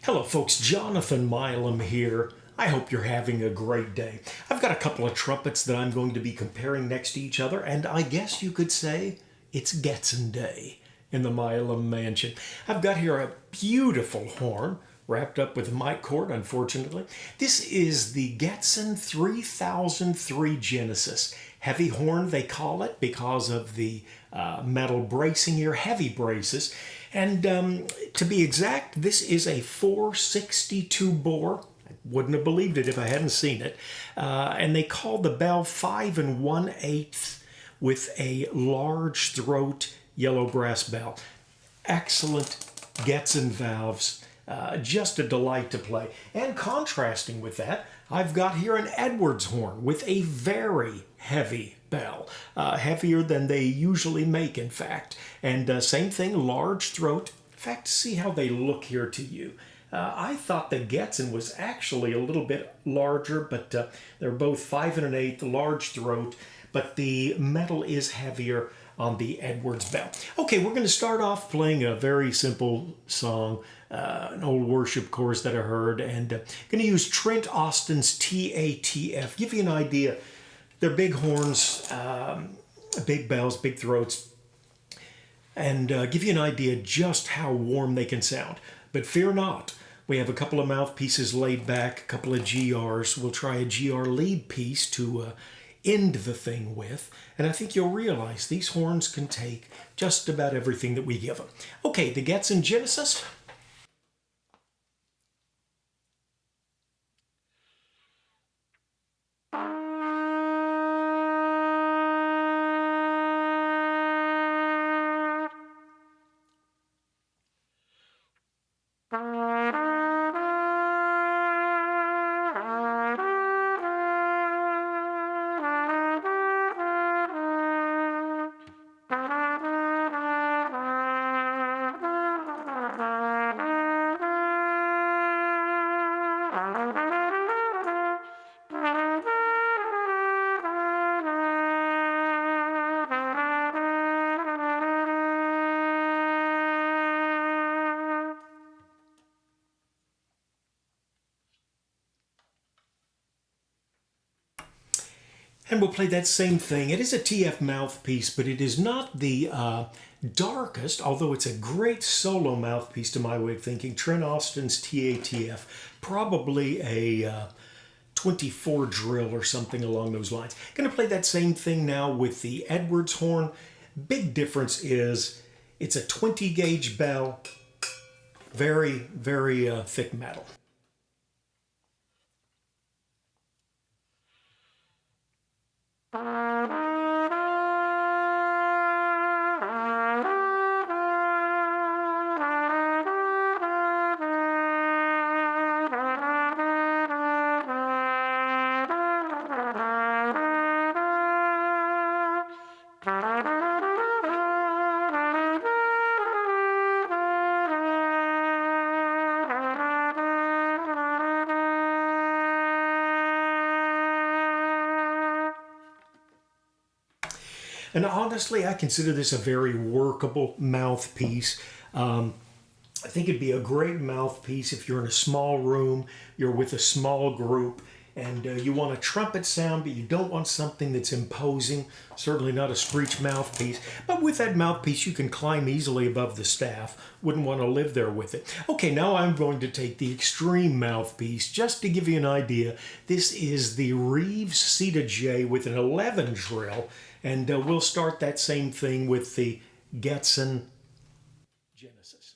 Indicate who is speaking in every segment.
Speaker 1: Hello, folks. Jonathan Milam here. I hope you're having a great day. I've got a couple of trumpets that I'm going to be comparing next to each other, and I guess you could say it's Getzen Day in the Milam Mansion. I've got here a beautiful horn wrapped up with mic cord, unfortunately. This is the Getzen 3003 Genesis. Heavy horn, they call it, because of the metal bracing here, heavy braces. And to be exact, this is a 462 bore. I wouldn't have believed it if I hadn't seen it. And they call the bell 5 1/8 with a large throat yellow brass bell. Excellent Getzen valves. Just a delight to play. And contrasting with that, I've got here an Edwards horn with a very heavy bell, heavier than they usually make, in fact. And same thing, large throat. In fact, see how they look here to you. I thought the Getzen was actually a little bit larger, but they're both 5 1/8, large throat, but the metal is heavier on the Edwards bell. Okay, we're going to start off playing a very simple song, an old worship chorus that I heard, and going to use Trent Austin's TATF. Give you an idea. They're big horns, big bells, big throats, and give you an idea just how warm they can sound. But fear not. We have a couple of mouthpieces laid back, a couple of GRs. We'll try a GR lead piece to end the thing with, and I think you'll realize these horns can take just about everything that we give them. Okay, the Getzen Genesis. And we'll play that same thing. It is a TF mouthpiece, but it is not the darkest, although it's a great solo mouthpiece to my way of thinking. Trent Austin's TATF, probably a 24 drill or something along those lines. Going to play that same thing now with the Edwards horn. Big difference is it's a 20 gauge bell, very, very thick metal. And honestly, I consider this a very workable mouthpiece. I think it'd be a great mouthpiece if you're in a small room, you're with a small group, and you want a trumpet sound, but you don't want something that's imposing, certainly not a screech mouthpiece. But with that mouthpiece, you can climb easily above the staff. Wouldn't want to live there with it. Okay, now I'm going to take the extreme mouthpiece, just to give you an idea. This is the Reeves C2J with an 11 drill, and we'll start that same thing with the Getzen Genesis.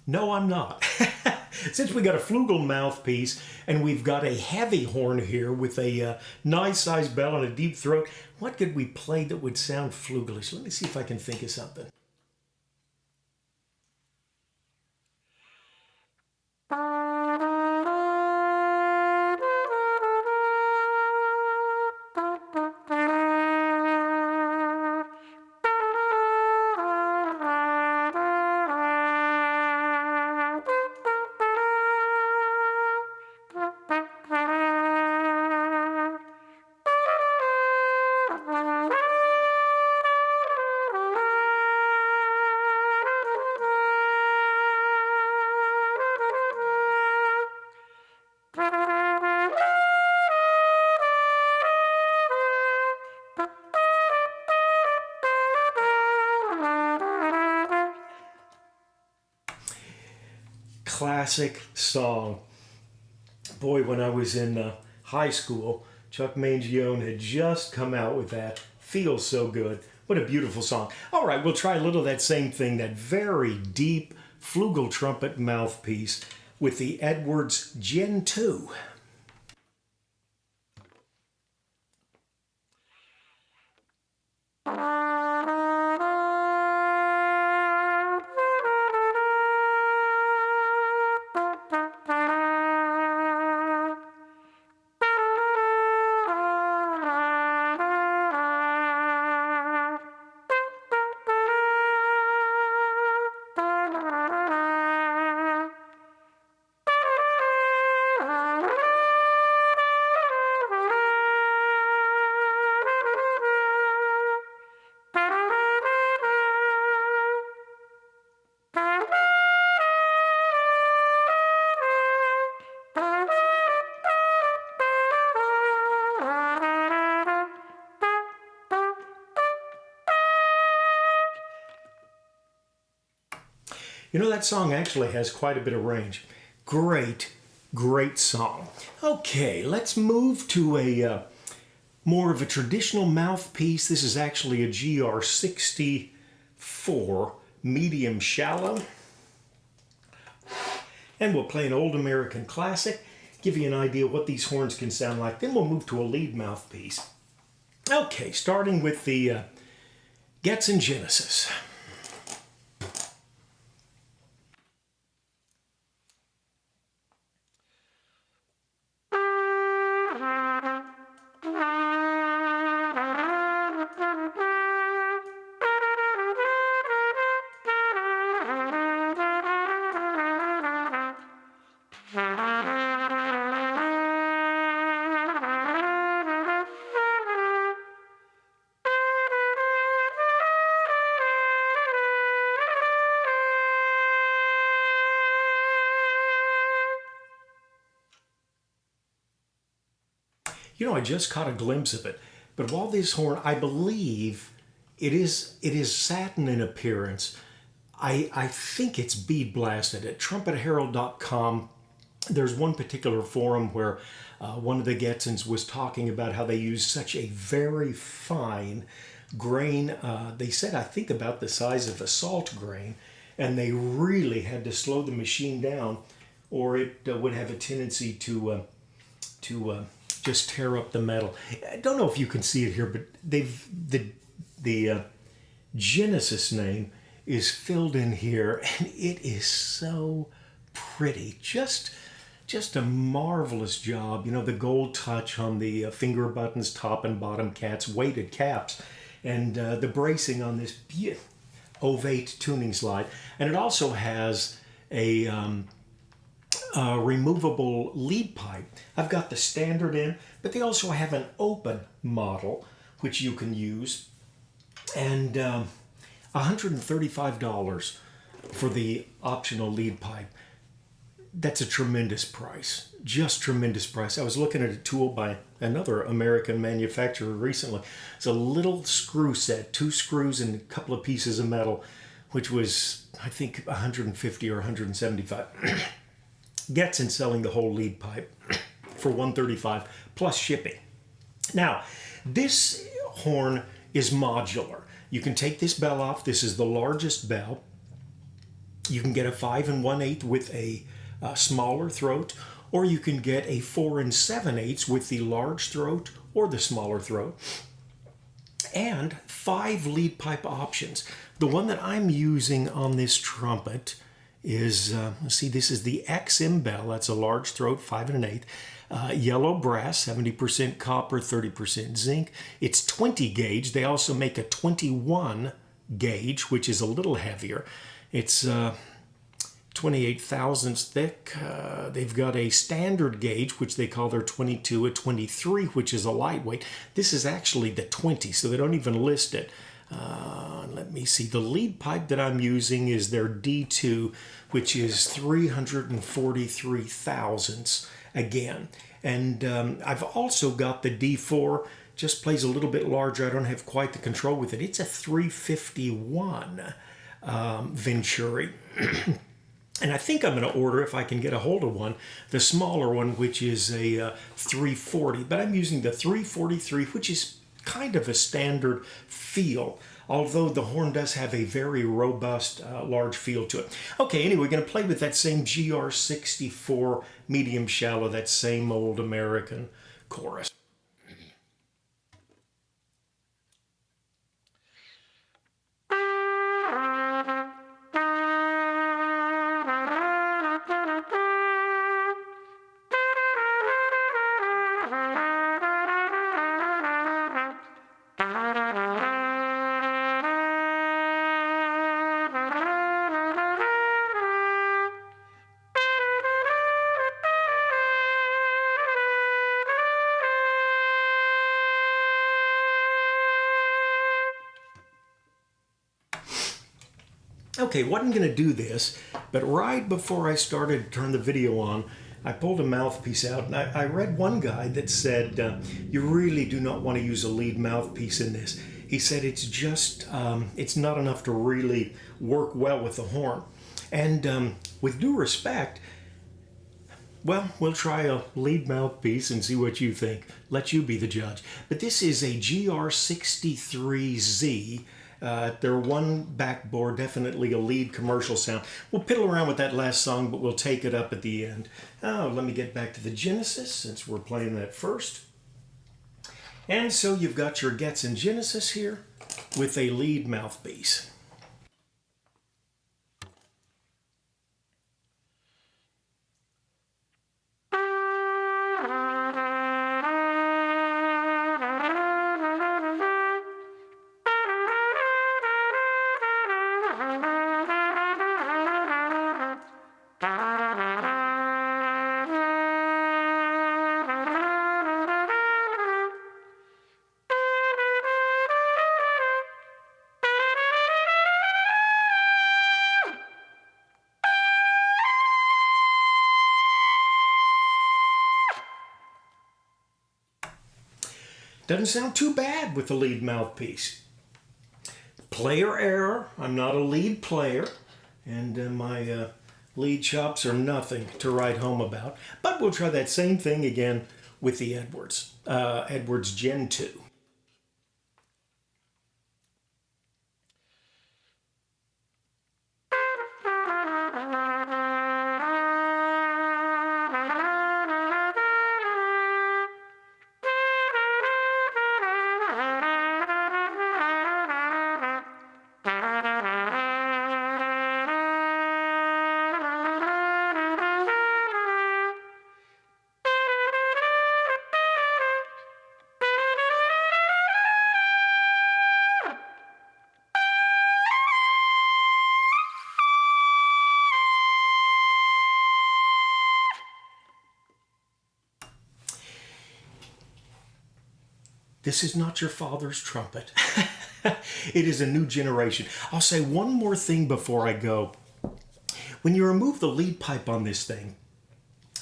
Speaker 1: No, I'm not. Since we got a flugel mouthpiece and we've got a heavy horn here with a nice sized bell and a deep throat, what could we play that would sound flugelish? Let me see if I can think of something. classic song. Boy, when I was in high school, Chuck Mangione had just come out with that. Feels so good. What a beautiful song. All right, we'll try a little of that same thing, that very deep flugel trumpet mouthpiece with the Edwards Gen 2. You know, that song actually has quite a bit of range. Great, great song. Okay, let's move to a more of a traditional mouthpiece. This is actually a GR64 medium shallow. And we'll play an old American classic, give you an idea what these horns can sound like. Then we'll move to a lead mouthpiece. Okay, starting with the Getzen Genesis. You know, I just caught a glimpse of it, but while this horn, I believe it is satin in appearance. I think it's bead blasted. At trumpetherald.com, there's one particular forum where one of the Getzens was talking about how they use such a very fine grain. They said, I think, about the size of a salt grain, and they really had to slow the machine down, or it would have a tendency to just tear up the metal. I don't know if you can see it here, but the Genesis name is filled in here, and it is so pretty. Just a marvelous job. You know, the gold touch on the finger buttons, top and bottom cats, weighted caps, and the bracing on this ovate tuning slide. And it also has a removable lead pipe. I've got the standard in, but they also have an open model which you can use, and $135 for the optional lead pipe. That's a tremendous price, just tremendous price. I was looking at a tool by another American manufacturer recently. It's a little screw set, 2 screws and a couple of pieces of metal, which was, I think, 150 or 175. Getzen selling the whole lead pipe for $135 plus shipping. Now, this horn is modular. You can take this bell off. This is the largest bell. You can get a 5 1/8 with a smaller throat, or you can get a 4 7/8 with the large throat or the smaller throat, and 5 lead pipe options. The one that I'm using on this trumpet is, let's see, this is the XM bell. That's a large throat, 5 1/8. Yellow brass, 70% copper, 30% zinc. It's 20 gauge. They also make a 21 gauge, which is a little heavier. It's 28 thousandths thick. They've got a standard gauge, which they call their 22, a 23, which is a lightweight. This is actually the 20, so they don't even list it. Let me see. The lead pipe that I'm using is their D2, which is 343 thousandths again. And I've also got the D4, just plays a little bit larger. I don't have quite the control with it. It's a 351 Venturi. And I think I'm going to order, if I can get a hold of one, the smaller one, which is a 340. But I'm using the 343, which is kind of a standard feel, although the horn does have a very robust, large feel to it. Okay, anyway, we're going to play with that same GR64 medium shallow, that same old American chorus. Okay, wasn't going to do this, but right before I started to turn the video on, I pulled a mouthpiece out, and I read one guide that said, you really do not want to use a lead mouthpiece in this. He said it's just, it's not enough to really work well with the horn. And with due respect, well, we'll try a lead mouthpiece and see what you think. Let you be the judge. But this is a GR63Z. Their one backbore, definitely a lead commercial sound. We'll piddle around with that last song, but we'll take it up at the end. Oh, let me get back to the Genesis, since we're playing that first. And so you've got your Getzen Genesis here with a lead mouthpiece. Doesn't sound too bad with the lead mouthpiece. Player error. I'm not a lead player, and my lead chops are nothing to write home about. But we'll try that same thing again with the Edwards. Edwards Gen 2. This is not your father's trumpet. It is a new generation. I'll say one more thing before I go. When you remove the lead pipe on this thing,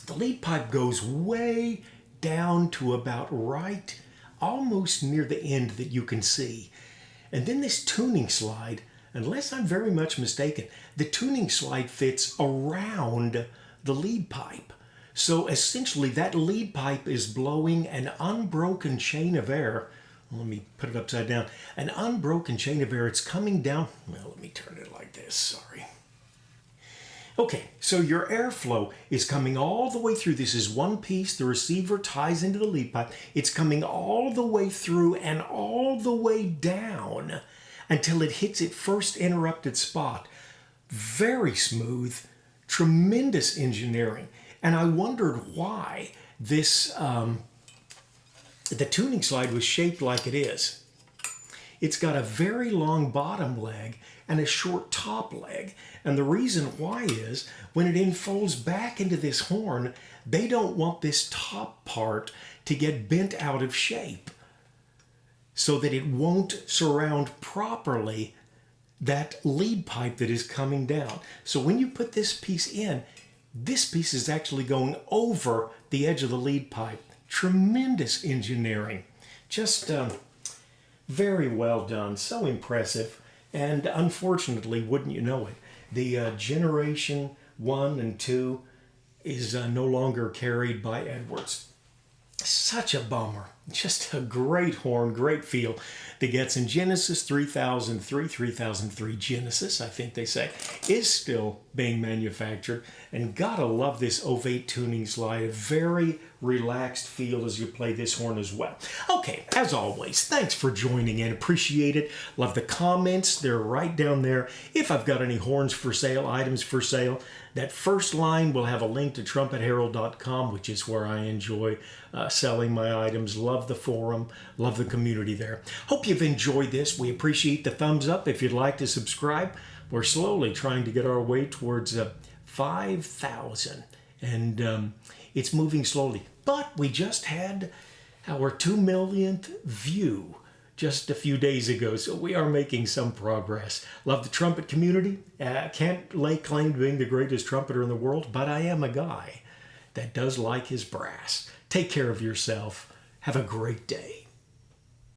Speaker 1: the lead pipe goes way down to about right, almost near the end that you can see. And then this tuning slide, unless I'm very much mistaken, the tuning slide fits around the lead pipe. So essentially that lead pipe is blowing an unbroken chain of air. Let me put it upside down. An unbroken chain of air. It's coming down. Well, let me turn it like this. Sorry. Okay, so your airflow is coming all the way through. This is one piece. The receiver ties into the lead pipe. It's coming all the way through and all the way down until it hits its first interrupted spot. Very smooth, tremendous engineering. And I wondered why this, the tuning slide was shaped like it is. It's got a very long bottom leg and a short top leg. And the reason why is when it unfolds back into this horn, they don't want this top part to get bent out of shape so that it won't surround properly that lead pipe that is coming down. So when you put this piece in, this piece is actually going over the edge of the lead pipe. Tremendous engineering. Just very well done. So impressive. And unfortunately, wouldn't you know it, the generation 1 and 2 is no longer carried by Edwards. Such a bummer. Just a great horn, great feel. The Getzen Genesis 3003, 3003 Genesis, I think they say, is still being manufactured. And gotta love this ovate tuning slide. A very relaxed feel as you play this horn as well. Okay, as always, thanks for joining in. Appreciate it. Love the comments. They're right down there. If I've got any horns for sale, items for sale, that first line will have a link to trumpetherald.com, which is where I enjoy selling my items. Love the forum, love the community there. Hope you've enjoyed this. We appreciate the thumbs up. If you'd like to subscribe, we're slowly trying to get our way towards 5,000, and it's moving slowly. But we just had our 2 millionth view just a few days ago, so we are making some progress. Love the trumpet community. Can't lay claim to being the greatest trumpeter in the world, but I am a guy that does like his brass. Take care of yourself. Have a great day.